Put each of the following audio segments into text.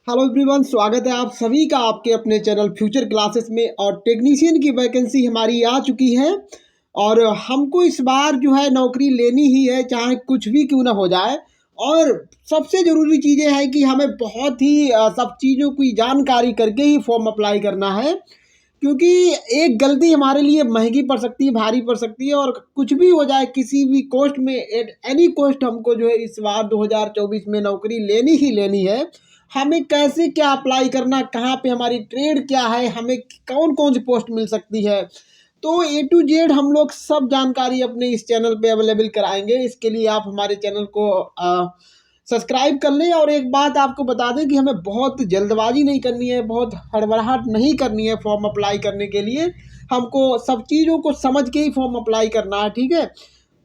Hello everyone, स्वागत है आप सभी का आपके अपने चैनल फ्यूचर क्लासेस में। और टेक्नीशियन की वैकेंसी हमारी आ चुकी है और हमको इस बार जो है नौकरी लेनी ही है, चाहे कुछ भी क्यों ना हो जाए। और सबसे ज़रूरी चीज़ें हैं कि हमें बहुत ही सब चीज़ों की जानकारी करके ही फॉर्म अप्लाई करना है, क्योंकि एक गलती हमारे लिए महंगी पड़ सकती है, भारी पड़ सकती है। और कुछ भी हो जाए, किसी भी कॉस्ट में, एट एनी कॉस्ट, हमको जो है इस बार 2024 में नौकरी लेनी ही लेनी है। हमें कैसे क्या अप्लाई करना, कहाँ पे हमारी ट्रेड क्या है, हमें कौन कौन सी पोस्ट मिल सकती है, तो ए टू जेड हम लोग सब जानकारी अपने इस चैनल पे अवेलेबल कराएंगे। इसके लिए आप हमारे चैनल को सब्सक्राइब कर लें। और एक बात आपको बता दें कि हमें बहुत जल्दबाजी नहीं करनी है, बहुत हड़बड़ाहट नहीं करनी है फॉर्म अप्लाई करने के लिए। हमको सब चीज़ों को समझ के ही फॉर्म अप्लाई करना है, ठीक है।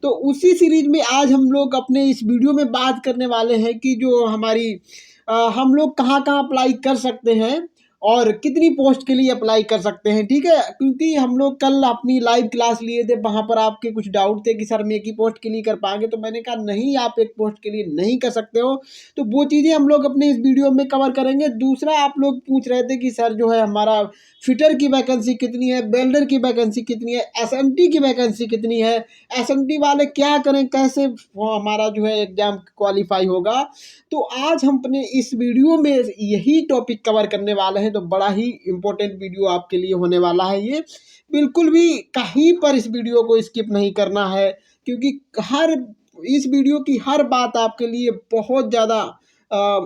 तो उसी सीरीज में आज हम लोग अपने इस वीडियो में बात करने वाले हैं कि जो हमारी हम लोग कहाँ कहाँ अप्लाई कर सकते हैं और कितनी पोस्ट के लिए अप्लाई कर सकते हैं, ठीक है। क्योंकि हम लोग कल अपनी लाइव क्लास लिए थे, वहाँ पर आपके कुछ डाउट थे कि सर हम एक ही पोस्ट के लिए कर पाएंगे, तो मैंने कहा नहीं, आप एक पोस्ट के लिए नहीं कर सकते हो। तो वो चीज़ें हम लोग अपने इस वीडियो में कवर करेंगे। दूसरा, आप लोग पूछ रहे थे कि सर जो है हमारा फिटर की वैकेंसी कितनी है, वेल्डर की वैकेंसी कितनी है, एसएमटी की वैकेंसी कितनी है, एसएमटी वाले क्या करें, कैसे हमारा जो है एग्जाम क्वालिफाई होगा। तो आज हम अपने इस वीडियो में यही टॉपिक कवर करने वाले हैं। तो बड़ा ही इम्पोर्टेंट वीडियो आपके लिए होने वाला है ये। बिल्कुल भी कहीं पर इस वीडियो को स्किप नहीं करना है, क्योंकि हर इस वीडियो की हर बात आपके लिए बहुत ज़्यादा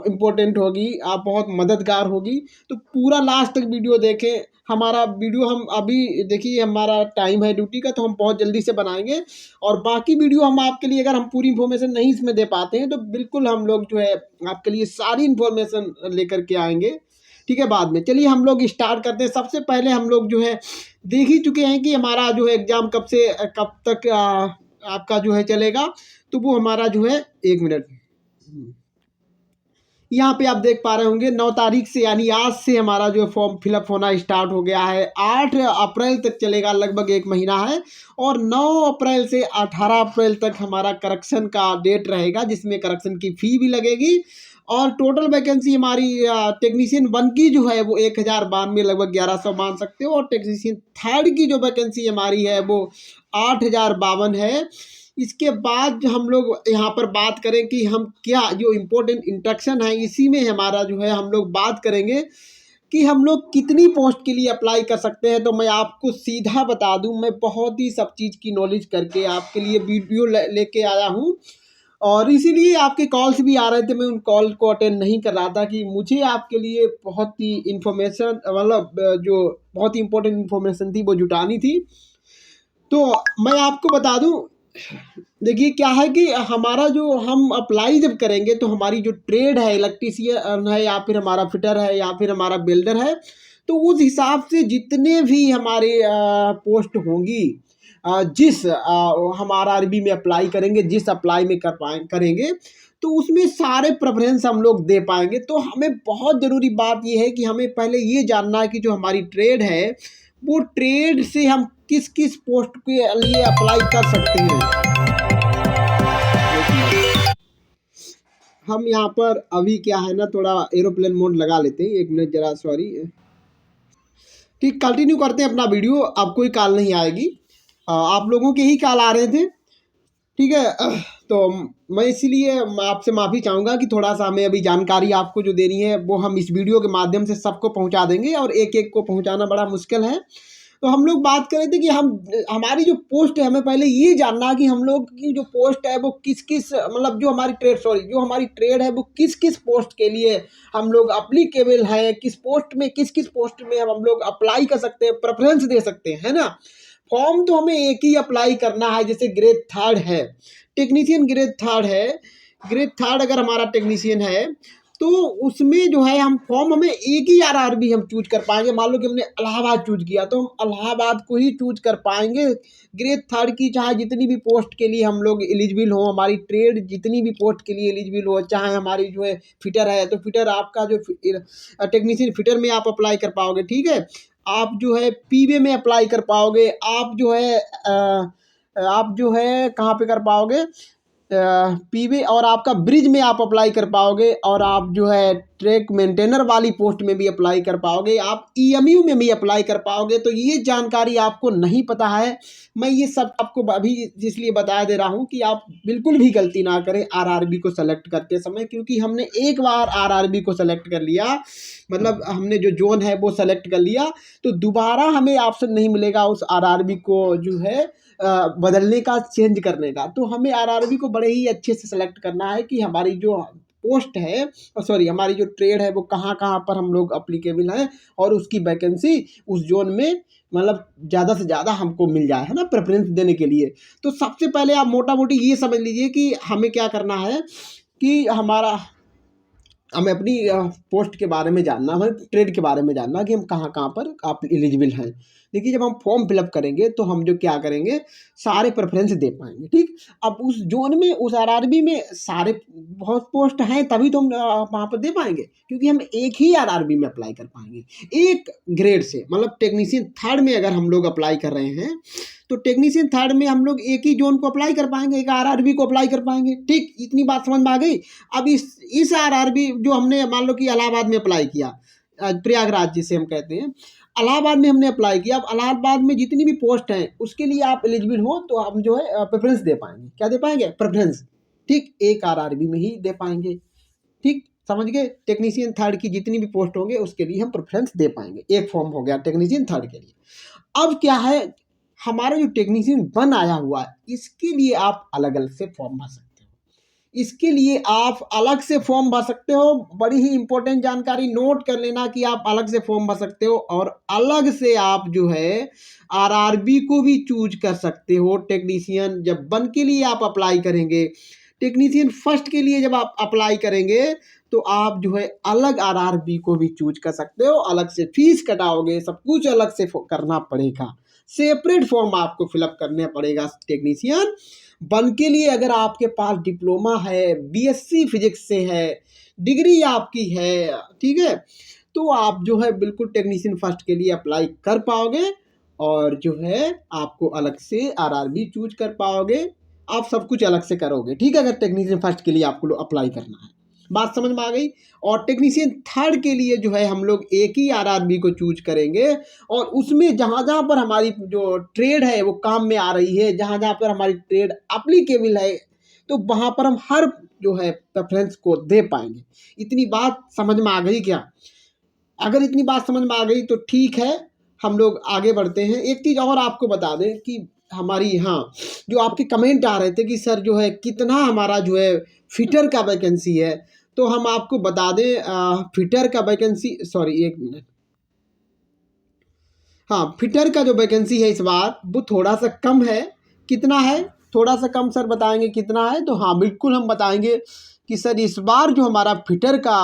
इम्पोर्टेंट होगी, आप बहुत मददगार होगी। तो पूरा लास्ट तक वीडियो देखें। हमारा वीडियो, हम अभी देखिए हमारा टाइम है ड्यूटी का, तो हम बहुत जल्दी से बनाएंगे। और बाकी वीडियो हम आपके लिए, अगर हम पूरी इन्फॉर्मेशन नहीं इसमें दे पाते हैं, तो बिल्कुल हम लोग जो है आपके लिए सारी इन्फॉर्मेशन लेकर के आएंगे, ठीक है, बाद में। चलिए हम लोग स्टार्ट करते हैं। सबसे पहले हम लोग जो है देख ही चुके हैं कि हमारा जो है एग्ज़ाम कब से कब तक आपका जो है चलेगा। तो वो हमारा जो है, एक मिनट, यहाँ पे आप देख पा रहे होंगे 9 तारीख से, यानी आज से हमारा जो फॉर्म फिलअप होना स्टार्ट हो गया है। 8 अप्रैल तक चलेगा, लगभग एक महीना है। और 9 अप्रैल से 18 अप्रैल तक हमारा करेक्शन का डेट रहेगा, जिसमें करेक्शन की फ़ी भी लगेगी। और टोटल वैकेंसी हमारी टेक्नीशियन 1 की जो है वो 1092, लगभग 1100 मान सकते हो। और टेक्नीशियन 3 की जो वैकेंसी हमारी है वो 8052 है। इसके बाद हम लोग यहाँ पर बात करें कि हम क्या, जो इम्पोर्टेंट इंस्ट्रक्शन है, इसी में हमारा जो है हम लोग बात करेंगे कि हम लोग कितनी पोस्ट के लिए अप्लाई कर सकते हैं। तो मैं आपको सीधा बता दूं, मैं बहुत ही सब चीज़ की नॉलेज करके आपके लिए वीडियो लेके आया हूं। और इसीलिए आपके कॉल्स भी आ रहे थे, मैं उन कॉल को अटेंड नहीं कर रहा था कि मुझे आपके लिए बहुत ही इन्फॉर्मेशन, मतलब जो बहुत ही इंपॉर्टेंट इन्फॉर्मेशन थी वो जुटानी थी। तो मैं आपको बता दूं, देखिए क्या है कि हमारा जो हम अप्लाई जब करेंगे, तो हमारी जो ट्रेड है, इलेक्ट्रीशियन है या फिर हमारा फिटर है या फिर हमारा बिल्डर है, तो उस हिसाब से जितने भी हमारे पोस्ट होंगी, जिस हमारा आरबी में अप्लाई करेंगे, जिस अप्लाई में करेंगे, तो उसमें सारे प्रेफरेंस हम लोग दे पाएंगे। तो हमें बहुत ज़रूरी बात यह है कि हमें पहले ये जानना है कि जो हमारी ट्रेड है, वो ट्रेड से हम किस किस पोस्ट के लिए अप्लाई कर सकते हैं। हम यहाँ पर अभी क्या है ना, थोड़ा एरोप्लेन मोड लगा लेते हैं, एक मिनट जरा, सॉरी। ठीक, कंटिन्यू करते हैं अपना वीडियो। अब कोई कॉल नहीं आएगी, आप लोगों के ही कॉल आ रहे थे, ठीक है। तो मैं इसीलिए आपसे माफ़ी चाहूँगा कि थोड़ा सा हमें अभी जानकारी आपको जो देनी है वो हम इस वीडियो के माध्यम से सबको पहुँचा देंगे, और एक एक को पहुँचाना बड़ा मुश्किल है। तो हम लोग बात कर रहे थे कि हम, हमारी जो पोस्ट है, हमें पहले ये जानना है कि हम लोग की जो पोस्ट है वो किस किस, मतलब जो हमारी ट्रेड, सॉरी, जो हमारी ट्रेड है वो किस किस पोस्ट के लिए हम लोग अप्लीकेबल है, किस पोस्ट में, किस किस पोस्ट में हम लोग अप्लाई कर सकते हैं, प्रेफरेंस दे सकते हैं, है ना। फॉर्म तो हमें एक ही अप्लाई करना है। जैसे ग्रेड 3 है, टेक्नीशियन ग्रेड 3 है, ग्रेड 3 अगर हमारा टेक्नीशियन है, तो उसमें जो है हम फॉर्म, हमें एक ही आरआरबी हम चूज कर पाएंगे। मान लो कि हमने इलाहाबाद चूज किया, तो हम इलाहाबाद को ही चूज कर पाएंगे। ग्रेड 3 की चाहे जितनी भी पोस्ट के लिए हम लोग एलिजिबल हो, हमारी ट्रेड जितनी भी पोस्ट के लिए एलिजिबल हो, चाहे हमारी जो है फिटर है, तो फिटर आपका जो टेक्नीशियन फिटर में आप अप्लाई कर पाओगे, ठीक है। आप जो है पीवे में अप्लाई कर पाओगे, आप जो है कहाँ पे कर पाओगे, पीवे और आपका ब्रिज में आप अप्लाई कर पाओगे, और आप जो है ट्रैक मेंटेनर वाली पोस्ट में भी अप्लाई कर पाओगे, आप ईएमयू में भी अप्लाई कर पाओगे। तो ये जानकारी आपको नहीं पता है, मैं ये सब आपको अभी इसलिए बता दे रहा हूँ कि आप बिल्कुल भी गलती ना करें आरआरबी को सेलेक्ट करते समय, क्योंकि हमने एक बार आरआरबी को सेलेक्ट कर लिया, मतलब हमने जो जोन है वो सेलेक्ट कर लिया, तो दोबारा हमें ऑप्शन नहीं मिलेगा उस आरआरबी को जो है बदलने का, चेंज करने का। तो हमें आरआरबी को बड़े ही अच्छे से सेलेक्ट करना है कि हमारी जो पोस्ट है, सॉरी हमारी जो ट्रेड है वो कहाँ कहाँ पर हम लोग अप्लीकेबल हैं, और उसकी वैकेंसी उस जोन में मतलब ज़्यादा से ज़्यादा हमको मिल जाए, है ना, प्रेफरेंस देने के लिए। तो सबसे पहले आप मोटा मोटी ये समझ लीजिए कि हमें क्या करना है कि हमें अपनी पोस्ट के बारे में जानना, हमें ट्रेड के बारे में जानना कि हम कहाँ कहाँ पर आप एलिजिबल हैं। देखिए, जब हम फॉर्म फिलअप करेंगे तो हम जो क्या करेंगे, सारे प्रेफरेंस दे पाएंगे। ठीक, अब उस जोन में, उस आरआरबी में सारे बहुत पोस्ट हैं, तभी तो हम वहाँ पर दे पाएंगे, क्योंकि हम एक ही आरआरबी में अप्लाई कर पाएंगे एक ग्रेड से। मतलब टेक्नीशियन थर्ड में अगर हम लोग अप्लाई कर रहे हैं तो टेक्नीशियन थर्ड में हम लोग एक ही जोन को अप्लाई कर पाएंगे, एक आरआरबी को अप्लाई कर पाएंगे। ठीक, इतनी बात समझ में आ गई। अब इस आरआरबी जो हमने मान लो कि इलाहाबाद में अप्लाई किया, प्रयागराज जिसे हम कहते हैं, इलाहाबाद में हमने अप्लाई किया। अब इलाहाबाद में जितनी भी पोस्ट हैं उसके लिए आप एलिजिबल हो तो हम जो है प्रेफरेंस दे पाएंगे। क्या दे पाएंगे? प्रेफरेंस। ठीक, एक आरआरबी में ही दे पाएंगे। ठीक, समझ गए? टेक्नीशियन थर्ड की जितनी भी पोस्ट होंगे उसके लिए हम प्रेफरेंस दे पाएंगे। एक फॉर्म हो गया टेक्नीशियन थर्ड के लिए। अब क्या है, हमारा जो टेक्नीशियन वन आया हुआ है इसके लिए आप अलग अलग से फॉर्म भर सकते हो। इसके लिए आप अलग से फॉर्म भर सकते हो। बड़ी ही इंपॉर्टेंट जानकारी नोट कर लेना कि आप अलग से फॉर्म भर सकते हो, और अलग से आप जो है आरआरबी को भी चूज कर सकते हो। टेक्नीशियन जब वन के लिए आप अप्लाई करेंगे, टेक्नीशियन फर्स्ट के लिए जब आप अप्लाई करेंगे तो आप जो है अलग आरआरबी को भी चूज कर सकते हो। अलग से फीस कटाओगे, सब कुछ अलग से करना पड़ेगा। सेपरेट फॉर्म आपको फिलअप करना पड़ेगा टेक्नीशियन वन के लिए। अगर आपके पास डिप्लोमा है, बीएससी फिजिक्स से है, डिग्री आपकी है, ठीक है, तो आप जो है बिल्कुल टेक्नीशियन फर्स्ट के लिए अप्लाई कर पाओगे, और जो है आपको अलग से आरआरबी चूज कर पाओगे। आप सब कुछ अलग से करोगे। ठीक है, अगर टेक्नीशियन फर्स्ट के लिए आपको अप्लाई करना है। बात समझ में आ गई? और टेक्नीशियन थर्ड के लिए जो है हम लोग एक ही आरआरबी को चूज करेंगे, और उसमें जहाँ जहाँ पर हमारी जो ट्रेड है वो काम में आ रही है, जहाँ जहाँ पर हमारी ट्रेड एप्लीकेबल है, तो वहाँ पर हम हर जो है प्रेफरेंस को दे पाएंगे। इतनी बात समझ में आ गई क्या? अगर इतनी बात समझ में आ गई तो ठीक है, हम लोग आगे बढ़ते हैं। एक चीज़ और आपको बता दें कि हमारी, हाँ, जो आपके कमेंट आ रहे थे कि सर जो है कितना हमारा जो है फिटर का वैकेंसी है, तो हम आपको बता दें फिटर का वैकेंसी, सॉरी एक मिनट, हाँ, फिटर का जो वैकेंसी है इस बार वो थोड़ा सा कम है। कितना है? थोड़ा सा कम। सर बताएंगे कितना है? तो हाँ, बिल्कुल हम बताएंगे कि सर इस बार जो हमारा फिटर का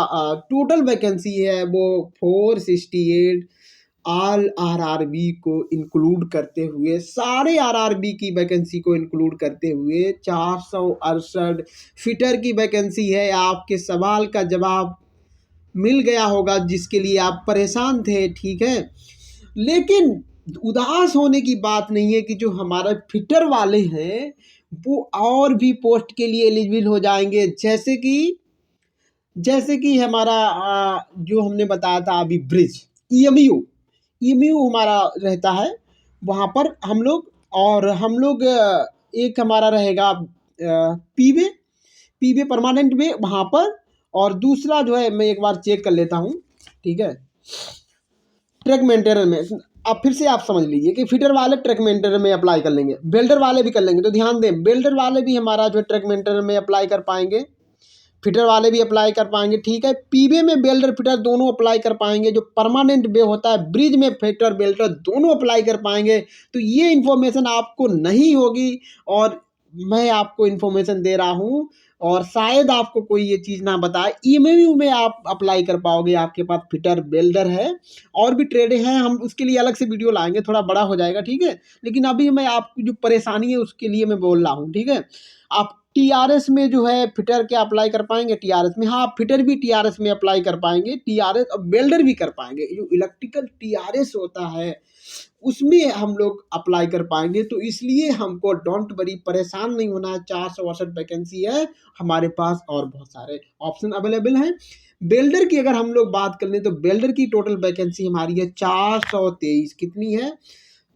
टोटल वैकेंसी है वो 468, ऑल आरआरबी को इंक्लूड करते हुए, सारे आरआरबी की वैकेंसी को इंक्लूड करते हुए 468 फिटर की वैकेंसी है। आपके सवाल का जवाब मिल गया होगा जिसके लिए आप परेशान थे। ठीक है, लेकिन उदास होने की बात नहीं है कि जो हमारे फिटर वाले हैं वो और भी पोस्ट के लिए एलिजिबल हो जाएंगे, जैसे कि हमारा जो हमने बताया था अभी, ब्रिज, ईएमयू हमारा रहता है वहाँ पर हम लोग, और हम लोग एक हमारा रहेगा पीवे परमानेंट में वहाँ पर, और दूसरा जो है मैं एक बार चेक कर लेता हूँ। ठीक है, ट्रैक मेंटेनर में, अब फिर से आप समझ लीजिए कि फिटर वाले ट्रैक मेंटेनर में अप्लाई कर लेंगे, बेल्डर वाले भी कर लेंगे। तो ध्यान दें, बेल्डर वाले भी हमारा जो ट्रैक मेंटेनर में अप्लाई कर पाएंगे, फिटर वाले भी अप्लाई कर पाएंगे। ठीक है, पीवे में बेल्डर फिटर दोनों अप्लाई कर पाएंगे। जो परमानेंट बे होता है, ब्रिज में फिटर बेल्डर दोनों अप्लाई कर पाएंगे। तो ये इन्फॉर्मेशन आपको नहीं होगी, और मैं आपको इन्फॉर्मेशन दे रहा हूँ, और शायद आपको कोई ये चीज़ ना बताए। ईएमयू में आप अप्लाई कर पाओगे, आपके पास फिटर बेल्डर है, और भी ट्रेडें हैं, हम उसके लिए अलग से वीडियो लाएंगे, थोड़ा बड़ा हो जाएगा। ठीक है, लेकिन अभी मैं आपकी जो परेशानी है उसके लिए मैं बोल रहा हूँ। ठीक है, आप टीआरएस में जो है फिटर क्या अप्लाई कर पाएंगे? टीआरएस में, हाँ फिटर भी टीआरएस में अप्लाई कर पाएंगे, टीआरएस और वेल्डर भी कर पाएंगे। जो इलेक्ट्रिकल टीआरएस होता है उसमें हम लोग अप्लाई कर पाएंगे। तो इसलिए हमको डोंट वरी, परेशान नहीं होना है। 468 वैकेंसी है हमारे पास और बहुत सारे ऑप्शन अवेलेबल हैं। बेल्डर की अगर हम लोग बात कर लें तो बेल्डर की टोटल वैकेंसी हमारी है 423। कितनी है?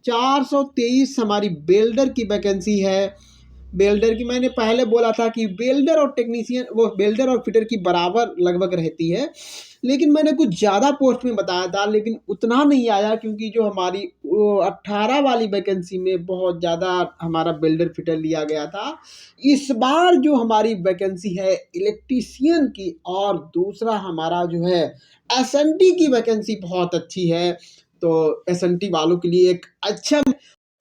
423 हमारी बेल्डर की वैकेंसी है। बेल्डर की मैंने पहले बोला था कि बेल्डर और टेक्नीशियन, वो बेल्डर और फिटर की बराबर लगभग रहती है, लेकिन मैंने कुछ ज़्यादा पोस्ट में बताया था, लेकिन उतना नहीं आया क्योंकि जो हमारी 18 वाली वैकेंसी में बहुत ज़्यादा हमारा बेल्डर फिटर लिया गया था। इस बार जो हमारी वैकेंसी है इलेक्ट्रीशियन की, और दूसरा हमारा जो है एसएनटी की वैकेंसी बहुत अच्छी है। तो एसएनटी वालों के लिए एक अच्छा,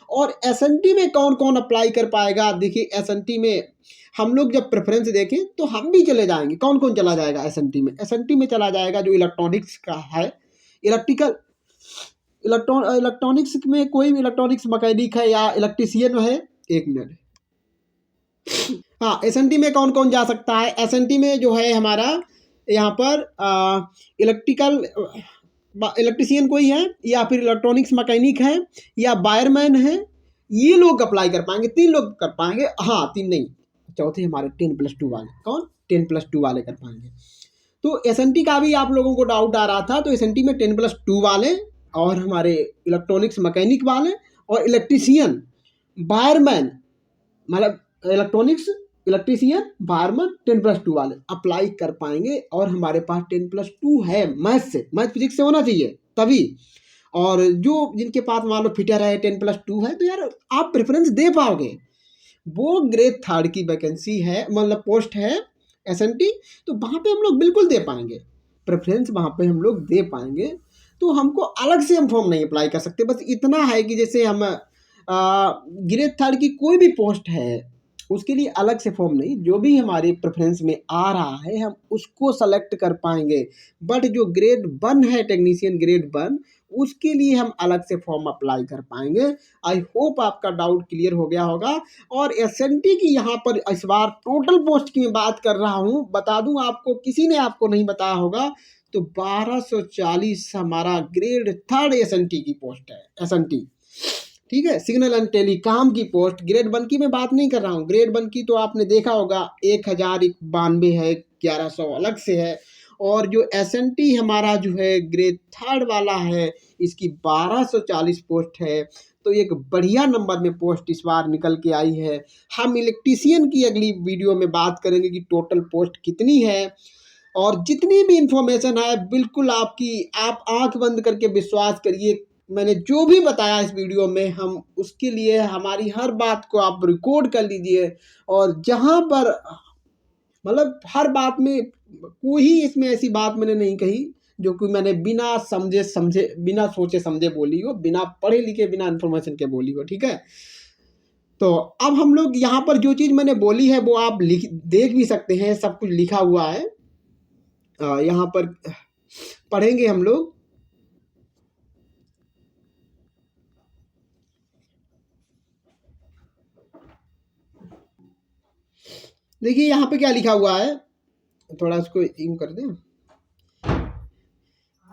और एसएनटी में कौन कौन अप्लाई कर पाएगा? देखिए एसएनटी में हम लोग जब प्रेफरेंस देखें तो हम भी चले जाएंगे। कौन कौन चला जाएगा एसएनटी में? एसएनटी में चला जाएगा जो इलेक्ट्रॉनिक्स का है, इलेक्ट्रिकल इलेक्ट्रॉनिक्स में कोई भी इलेक्ट्रॉनिक्स मैकेनिक है या इलेक्ट्रीशियन है। एक मिनट, हाँ एसएनटी में कौन कौन जा सकता है? एसएनटी में जो है हमारा यहाँ पर इलेक्ट्रिकल इलेक्ट्रीशियन कोई है, या फिर इलेक्ट्रॉनिक्स मैकेनिक है, या वायरमैन है, ये लोग अप्लाई कर पाएंगे। 3 लोग कर पाएंगे, हाँ 3 नहीं, चौथे हमारे 10+2 वाले। कौन? 10+2 वाले कर पाएंगे। तो एसएनटी का भी आप लोगों को डाउट आ रहा था, तो एसएनटी में 10+2 वाले और हमारे इलेक्ट्रॉनिक्स मैकेनिक वाले और इलेक्ट्रीशियन वायरमैन, मतलब इलेक्ट्रॉनिक्स इलेक्ट्रीशियन वायरमैन 10+2 वाले अप्लाई कर पाएंगे। और हमारे पास 10+2 है मैथ से, मैथ फिजिक्स से होना चाहिए तभी। और जो जिनके पास मान लो फिटर है 10+2 है, तो यार आप प्रेफरेंस दे पाओगे। वो ग्रेड 3 की वैकेंसी है, मतलब पोस्ट है एसएनटी, तो वहाँ पे हम लोग बिल्कुल दे पाएंगे प्रेफरेंस, वहाँ पे हम लोग दे पाएंगे। तो हमको अलग से हम फॉर्म नहीं अप्लाई कर सकते। बस इतना है कि जैसे हम ग्रेड 3 की कोई भी पोस्ट है उसके लिए अलग से फॉर्म नहीं, जो भी हमारे प्रेफरेंस में आ रहा है हम उसको सेलेक्ट कर पाएंगे। बट जो ग्रेड 1 है टेक्नीशियन ग्रेड 1, उसके लिए हम अलग से फॉर्म अप्लाई कर पाएंगे। आई होप आपका डाउट क्लियर हो गया होगा। और एसएनटी की यहाँ पर इस बार टोटल पोस्ट की मैं बात कर रहा हूँ, बता दूं आपको, किसी ने आपको नहीं बताया होगा, तो 1240 हमारा ग्रेड 3 एसएनटी की पोस्ट है। एसएनटी, ठीक है, सिग्नल एंड टेलीकॉम की पोस्ट। ग्रेड 1 की मैं बात नहीं कर रहा हूँ। ग्रेड 1 की तो आपने देखा होगा 1092 है, 1100 अलग से है। और जो एसएनटी हमारा जो है ग्रेड 3 वाला है, इसकी 1240 पोस्ट है। तो एक बढ़िया नंबर में पोस्ट इस बार निकल के आई है। हम इलेक्ट्रीशियन की अगली वीडियो में बात करेंगे कि टोटल पोस्ट कितनी है, और जितनी भी इंफॉर्मेशन है बिल्कुल आपकी, आप आंख बंद करके विश्वास करिए। मैंने जो भी बताया इस वीडियो में, हम उसके लिए हमारी हर बात को आप रिकॉर्ड कर लीजिए। और जहाँ पर मतलब हर बात में कोई इसमें ऐसी बात मैंने नहीं कही जो कि मैंने बिना समझे बिना सोचे समझे बोली हो, बिना पढ़े लिखे, बिना इन्फॉर्मेशन के बोली हो, ठीक है। तो अब हम लोग यहाँ पर जो चीज़ मैंने बोली है वो आप देख भी सकते हैं, सब कुछ लिखा हुआ है। यहाँ पर पढ़ेंगे हम लोग। देखिए यहाँ पे क्या लिखा हुआ है, थोड़ा इसको यूं कर दें।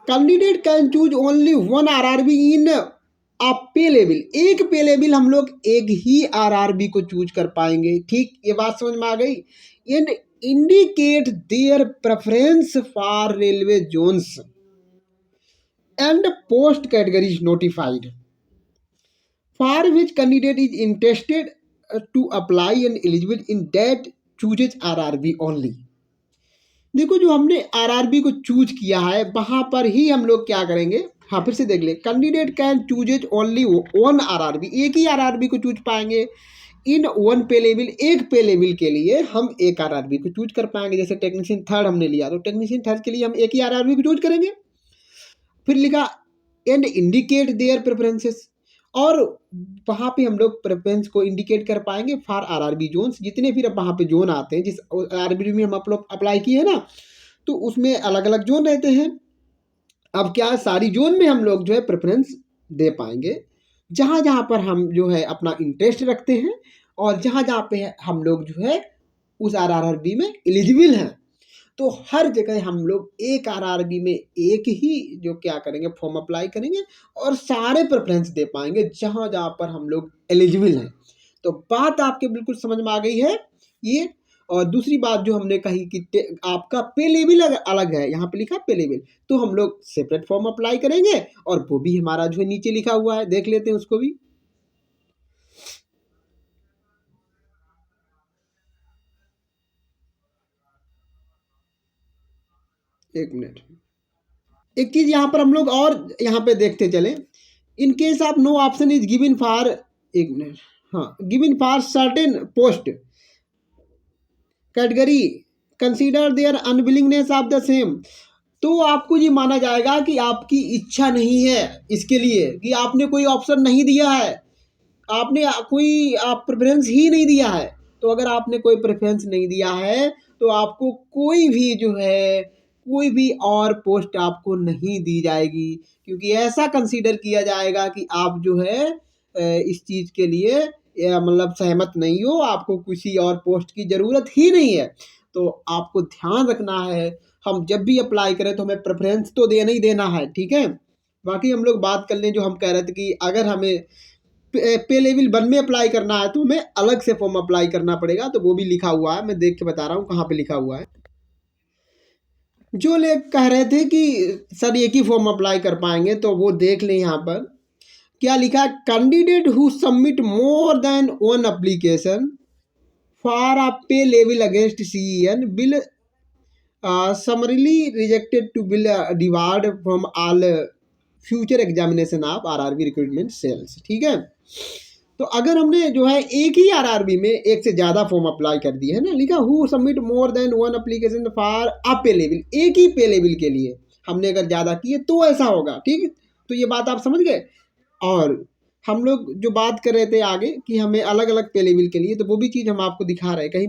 Candidate can choose only 1 RRB in a pay level. एक पे लेवल हम लोग एक ही आरआरबी को चूज कर पाएंगे, ठीक, ये बात समझ में आ गई। And indicate their preference for railway zones and post categories notified for which candidate is interested to apply and eligible in that chooses RRB only. देखो जो हमने आरआरबी को चूज किया है वहां पर ही हम लोग क्या करेंगे, हाँ फिर से देख ले। Candidate can chooses only 1 RRB, एक ही आरआरबी को चूज पाएंगे। इन 1 पे लेवल, एक पे लेवल के लिए हम एक आरआरबी को चूज कर पाएंगे। जैसे टेक्नीशियन 3 हमने लिया तो टेक्नीशियन 3 के लिए हम एक ही आरआरबी को चूज करेंगे। फिर लिखा एंड इंडिकेट देयर प्रेफरेंसेस, और वहाँ पे हम लोग प्रेफरेंस को इंडिकेट कर पाएंगे फॉर आरआरबी जोन्स। जितने फिर अब वहाँ पे जोन आते हैं, जिस आरआरबी में हम अप्लाई किए हैं ना, तो उसमें अलग अलग जोन रहते हैं। अब क्या सारी जोन में हम लोग जो है प्रेफरेंस दे पाएंगे, जहाँ जहाँ पर हम जो है अपना इंटरेस्ट रखते हैं, और जहाँ जहाँ पे हम लोग जो है उस RRB में एलिजिबल हैं। तो हर जगह हम लोग एक RRB में एक ही जो क्या करेंगे फॉर्म अप्लाई करेंगे और सारे प्रेफरेंस दे पाएंगे जहाँ जहाँ पर हम लोग एलिजिबल हैं। तो बात आपके बिल्कुल समझ में आ गई है ये। और दूसरी बात जो हमने कही कि आपका पे लेवल अलग है, यहाँ पे लिखा पे लेवल, तो हम लोग सेपरेट फॉर्म अप्लाई करेंगे और वो भी हमारा जो है नीचे लिखा हुआ है, देख लेते हैं उसको भी। एक मिनट, एक चीज यहाँ पर हम लोग और यहाँ पे देखते चले, in case of no option is given for, एक मिनट, हाँ, given for certain post category consider their unwillingness of the same. तो आपको ये माना जाएगा कि आपकी इच्छा नहीं है इसके लिए, कि आपने कोई ऑप्शन नहीं दिया है, आपने कोई प्रेफरेंस ही नहीं दिया है। तो अगर आपने कोई प्रेफरेंस नहीं दिया है तो आपको कोई भी जो है कोई भी और पोस्ट आपको नहीं दी जाएगी, क्योंकि ऐसा कंसीडर किया जाएगा कि आप जो है इस चीज़ के लिए मतलब सहमत नहीं हो, आपको किसी और पोस्ट की ज़रूरत ही नहीं है। तो आपको ध्यान रखना है, हम जब भी अप्लाई करें तो हमें प्रेफरेंस तो देना ही देना है, ठीक है। बाकी हम लोग बात कर लें, जो हम कह रहे थे कि अगर हमें पे लेवल 1 में अप्लाई करना है तो हमें अलग से फॉर्म अप्लाई करना पड़ेगा, तो वो भी लिखा हुआ है, मैं देख के बता रहा हूँ कहाँ पे लिखा हुआ है। जो लोग कह रहे थे कि सर एक ही फॉर्म अप्लाई कर पाएंगे, तो वो देख लें यहाँ पर क्या लिखा है, candidate who submit more than one application for a pay level against CEN will summarily rejected to be debarred from all future examination of RRB recruitment cells, ठीक है। तो अगर हमने जो है एक ही RRB में एक से ज़्यादा फॉर्म अप्लाई कर दिए है ना, लिखा who submit more than one application for a pay level, एक ही पे लेवल के लिए हमने अगर ज़्यादा किए तो ऐसा होगा, ठीक है। तो ये बात आप समझ गए। और हम लोग जो बात कर रहे थे आगे कि हमें अलग अलग पे लेवल के लिए, तो वो भी चीज़ हम आपको दिखा रहे हैं कहीं